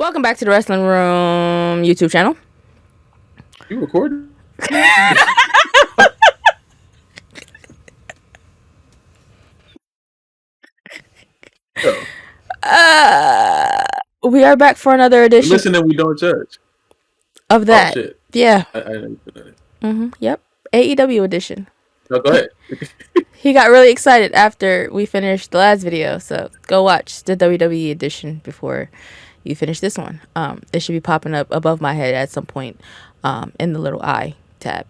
Welcome back to the Wrasslin Room YouTube channel. You recording? Yo, We are back for another edition listen and we don't judge. of Oh that. shit! Yeah. I know you put that. Yep. AEW edition. No, go ahead. He got really excited after we finished the last video, so go watch the WWE edition before you finish this one. It should be popping up above my head at some point, in the little eye tab,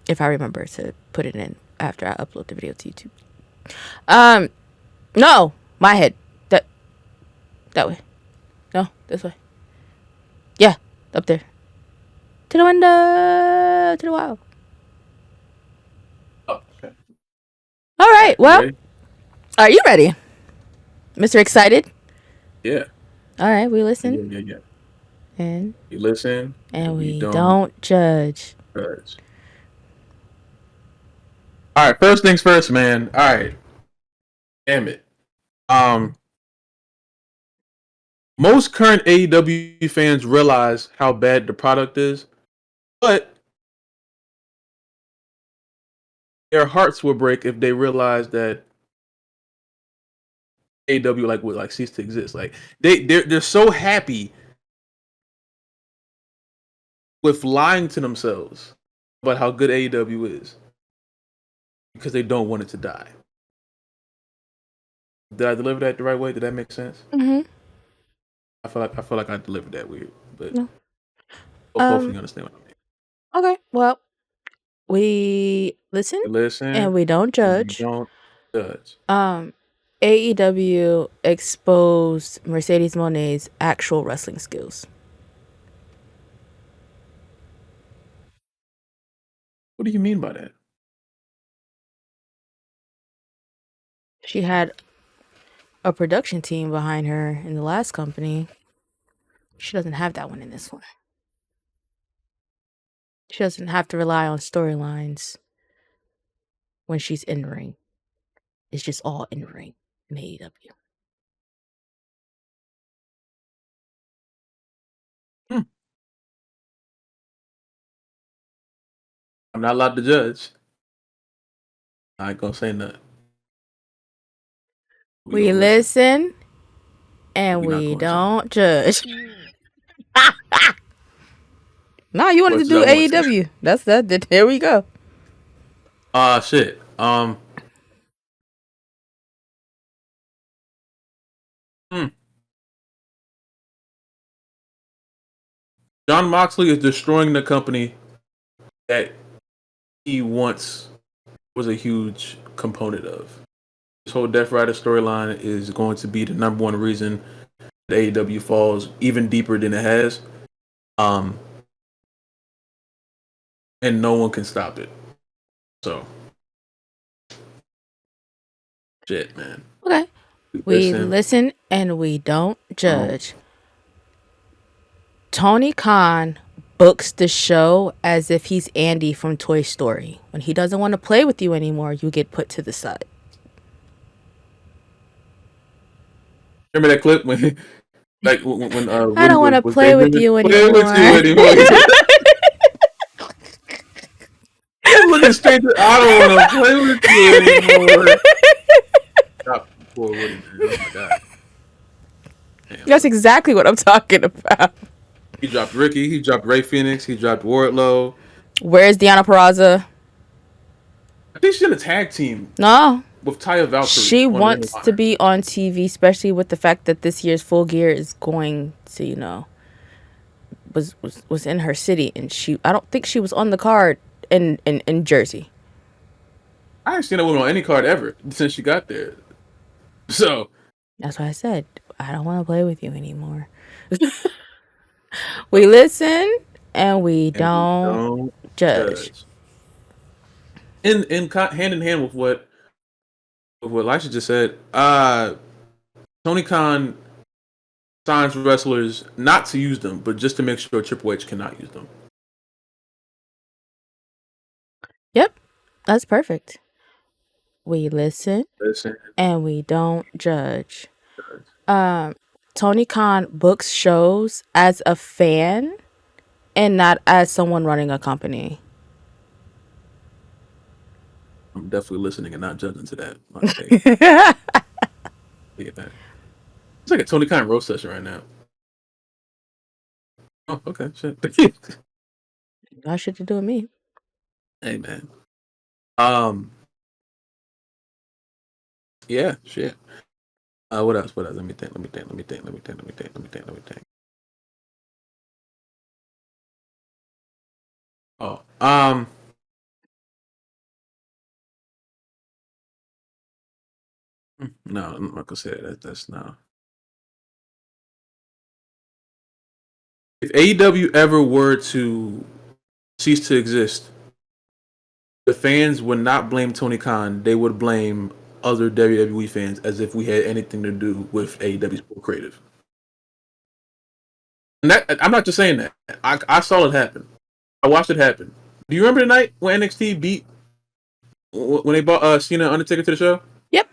if I remember to put it in after I upload the video to YouTube. No, my head. That way. No, this way. Yeah, up there. To the window. To the wall. Oh, okay. All right. You Well, ready? are you ready, Mr. Excited? Yeah. All right. We listen Yeah. and You listen we don't judge. judge. All right. First things first, man. All right. Damn it. Most current AEW fans realize how bad the product is, but their hearts will break if they realize that AEW would cease to exist. Like they're so happy with lying to themselves about how good AEW is because they don't want it to die. Did I deliver that the right way? Did that make sense? Mm-hmm. I feel like I delivered that weird, but No. hopefully you understand what I mean. Okay. Well, we listen You listen and we don't and you judge. don't judge. AEW exposed Mercedes Moné's actual wrestling skills. What do you mean by that? She had a production team behind her in the last company. She doesn't have that one in this one. She doesn't have to rely on storylines when she's in the ring. It's just all in the ring in AEW. I'm not allowed to judge. I ain't gonna say nothing. We gonna listen and We're not we going to. don't judge. Nah, you wanted to What do did I want to? AEW. That's that. Here we go. Shit. John Moxley is destroying the company that he once was a huge component of. This whole Death Rider storyline is going to be the number one reason that AEW falls even deeper than it has. And no one can stop it. So, shit, man. Okay. We listen and we don't judge. Tony Khan books the show as if he's Andy from Toy Story. When he doesn't want to play with you anymore, you get put to the side. Remember that clip when I don't want to play with you anymore. Looking straight to, I don't want to play with you anymore. Stop before Woody, man. Oh my god. Damn. That's exactly what I'm talking about. He dropped Ricky. He dropped Ray Phoenix. He dropped Wardlow. Where's Deonna Purrazzo? I think she's in a tag team. No. With Taya Valkyrie. She wants to be on TV, especially with the fact that this year's Full Gear is going to, was in her city, and I don't think she was on the card in Jersey. I haven't seen that woman on any card ever since she got there. So that's why I said I don't want to play with you anymore. We listen and we don't judge. In hand in hand with what Elisha just said, Tony Khan signs wrestlers not to use them, but just to make sure Triple H cannot use them. Yep, that's perfect. We listen and we don't judge. Tony Khan books shows as a fan and not as someone running a company. I'm definitely listening and not judging to that. Okay, yeah, man. It's like a Tony Khan roast session right now. Oh, okay, shit. Got shit to do with me. Hey, man. Um, yeah, shit. What else? What else? Let me think. Let me think. Let me think. Let me think. Let me think. Let me think. Let me think. Oh, no, I'm not gonna say that. That's no. If AEW ever were to cease to exist, the fans would not blame Tony Khan. They would blame other WWE fans as if we had anything to do with AEW's creative. And that I'm not just saying that. I saw it happen. I watched it happen. Do you remember the night when NXT beat when they brought Cena and Undertaker to the show? Yep.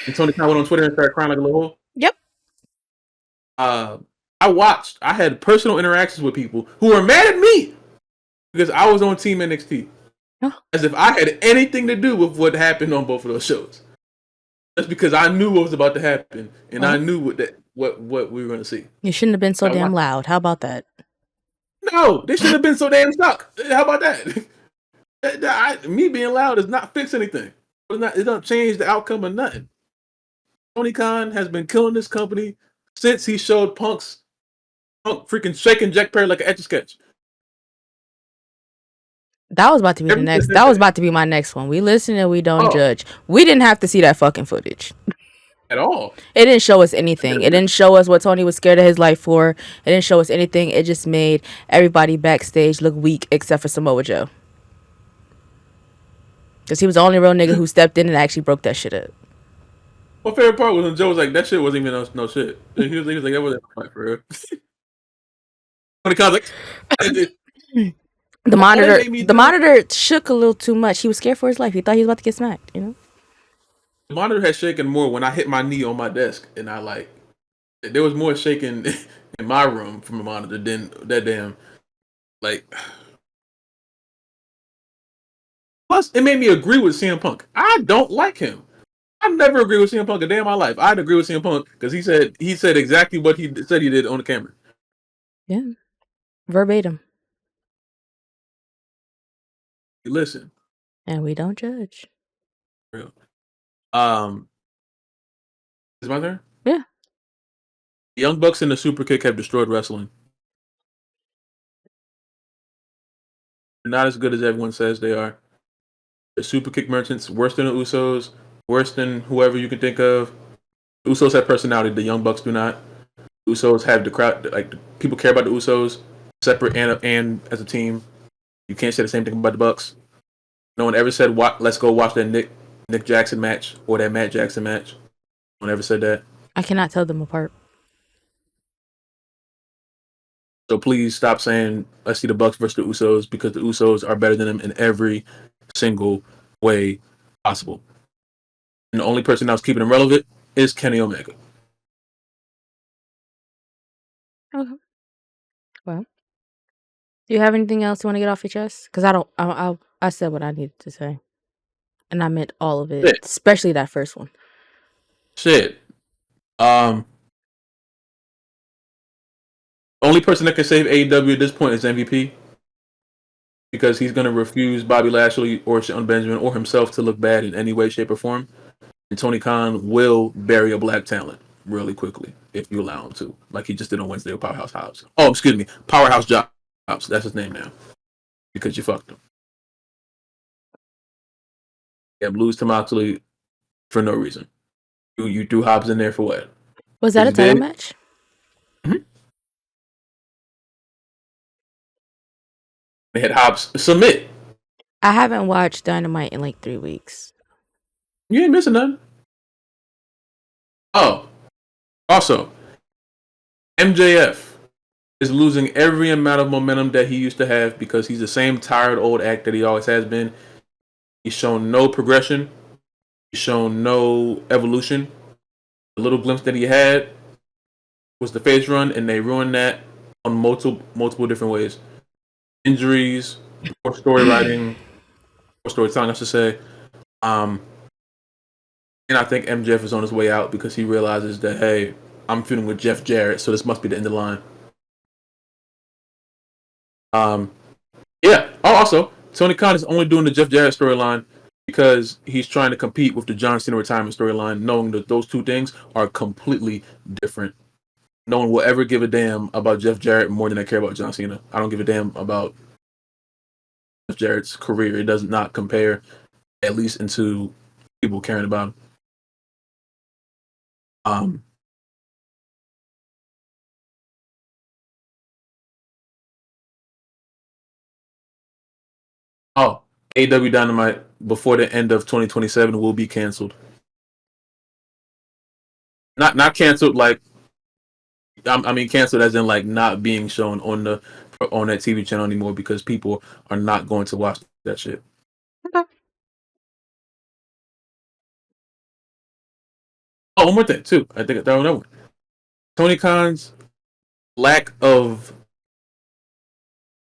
And Tony Khan went on Twitter and started crying like a little hole. Yep. Uh, I watched. I had personal interactions with people who were mad at me because I was on Team NXT, as if I had anything to do with what happened on both of those shows. That's because I knew what was about to happen, and I knew what we were going to see. You shouldn't have been so damn loud. How about that? No, they shouldn't have been so damn stuck. How about that? Me being loud does not fix anything. It doesn't change the outcome of nothing. Tony Khan has been killing this company since he showed Punk freaking shaking Jack Perry like an etch a sketch. That was about to be the next. That was about to be my next one. We listen and we don't judge. We didn't have to see that fucking footage at all. It didn't show us anything. It didn't show us what Tony was scared of his life for. It didn't show us anything. It just made everybody backstage look weak except for Samoa Joe. Because he was the only real nigga who stepped in and actually broke that shit up. My favorite part was when Joe was like, that shit wasn't even no shit. He was like, that wasn't a fight for real. When the like, the monitor shook a little too much. He was scared for his life. He thought he was about to get smacked, you know? The monitor had shaken more when I hit my knee on my desk, and there was more shaking in my room from the monitor than that damn, like. Plus, it made me agree with CM Punk. I don't like him. I never agree with CM Punk a day in my life. I'd agree with CM Punk because he said exactly what he said he did on the camera. Yeah, verbatim. You listen, and we don't judge. Real. Is my turn? Yeah. The Young Bucks and the Super Kick have destroyed wrestling. They're not as good as everyone says they are. The Super Kick merchants, worse than the Usos, worse than whoever you can think of. The Usos have personality. The Young Bucks do not. The Usos have the crowd. Like, people care about the Usos separate and as a team. You can't say the same thing about the Bucks. No one ever said, let's go watch that Nick Jackson match or that Matt Jackson match. No one ever said that. I cannot tell them apart. So please stop saying, let's see the Bucks versus the Usos, because the Usos are better than them in every single way possible. And the only person that was keeping them relevant is Kenny Omega. Okay. Well, do you have anything else you want to get off your chest? Because I said what I needed to say. And I meant all of it, especially that first one. Shit. Only person that can save AEW at this point is MVP. Because he's going to refuse Bobby Lashley or Shelton Benjamin or himself to look bad in any way, shape, or form. And Tony Khan will bury a black talent really quickly if you allow him to, like he just did on Wednesday with Powerhouse Hobbs. Oh, excuse me, Powerhouse Jobs. That's his name now, because you fucked him. You lose to Moxley for no reason. You threw Hobbs in there for what? Was that a title match? Mm-hmm. They had Hobbs submit. I haven't watched Dynamite in like 3 weeks. You ain't missing nothing. Oh, also, MJF is losing every amount of momentum that he used to have because he's the same tired old act that he always has been. He's shown no progression. He's shown no evolution. The little glimpse that he had, was the face run, and they ruined that on multiple different ways. Injuries, poor story writing, poor storytelling, I should say. Um, and I think MJF is on his way out because he realizes that, hey, I'm feuding with Jeff Jarrett, so this must be the end of the line. Um, yeah. Oh, also, Tony Khan is only doing the Jeff Jarrett storyline because he's trying to compete with the John Cena retirement storyline, knowing that those two things are completely different. No one will ever give a damn about Jeff Jarrett more than I care about John Cena. I don't give a damn about Jeff Jarrett's career. It does not compare, at least into people caring about him. Um, oh, AEW Dynamite before the end of 2027 will be canceled. Not canceled like I mean canceled as in like not being shown on that TV channel anymore because people are not going to watch that shit. Okay. Oh, one more thing too. I think that one. Tony Khan's lack of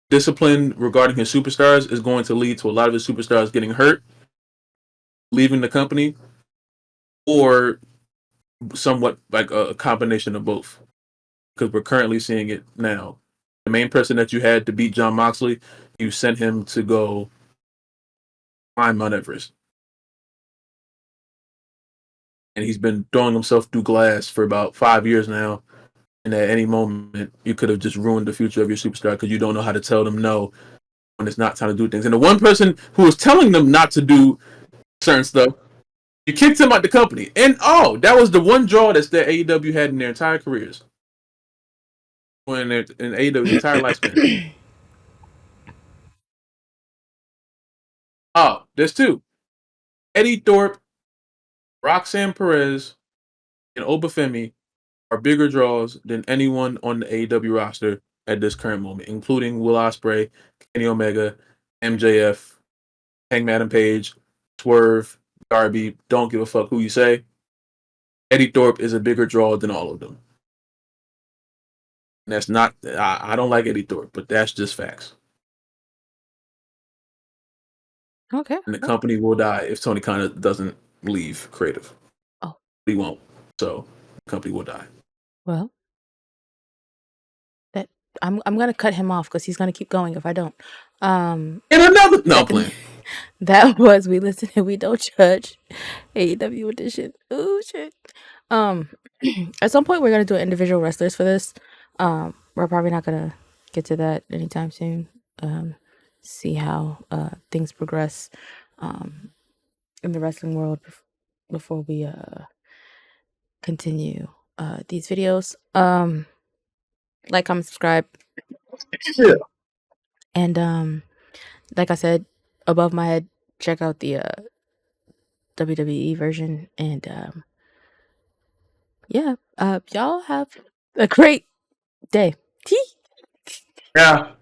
discipline regarding his superstars is going to lead to a lot of his superstars getting hurt, leaving the company, or somewhat like a combination of both. Because we're currently seeing it now. The main person that you had to beat John Moxley, you sent him to go climb Mount Everest. And he's been throwing himself through glass for about 5 years now. And at any moment, you could have just ruined the future of your superstar because you don't know how to tell them no when it's not time to do things. And the one person who was telling them not to do certain stuff, you kicked him out the company. And oh, that was the one draw that AEW had in their entire careers. In AEW's entire lifespan. Oh, there's two. Eddie Thorpe, Roxanne Perez, and Obafemi are bigger draws than anyone on the AEW roster at this current moment, including Will Ospreay, Kenny Omega, MJF, Hangman Adam Page, Swerve, Darby. Don't give a fuck who you say. Eddie Thorpe is a bigger draw than all of them. And that's not. I don't like Eddie Thorpe, but that's just facts. Okay. And the company will die if Tony Khan doesn't leave creative. Oh. He won't. So the company will die. Well, that I'm gonna cut him off because he's gonna keep going if I don't. And another plan. That was We Listen and We Don't Judge, AEW edition. Ooh shit. At some point we're gonna do individual wrestlers for this. We're probably not gonna get to that anytime soon. See how things progress in the wrestling world before we continue these videos. Like, comment, subscribe. Yeah. And like I said, above my head, check out the WWE version. And yeah, y'all have a great day. Yeah.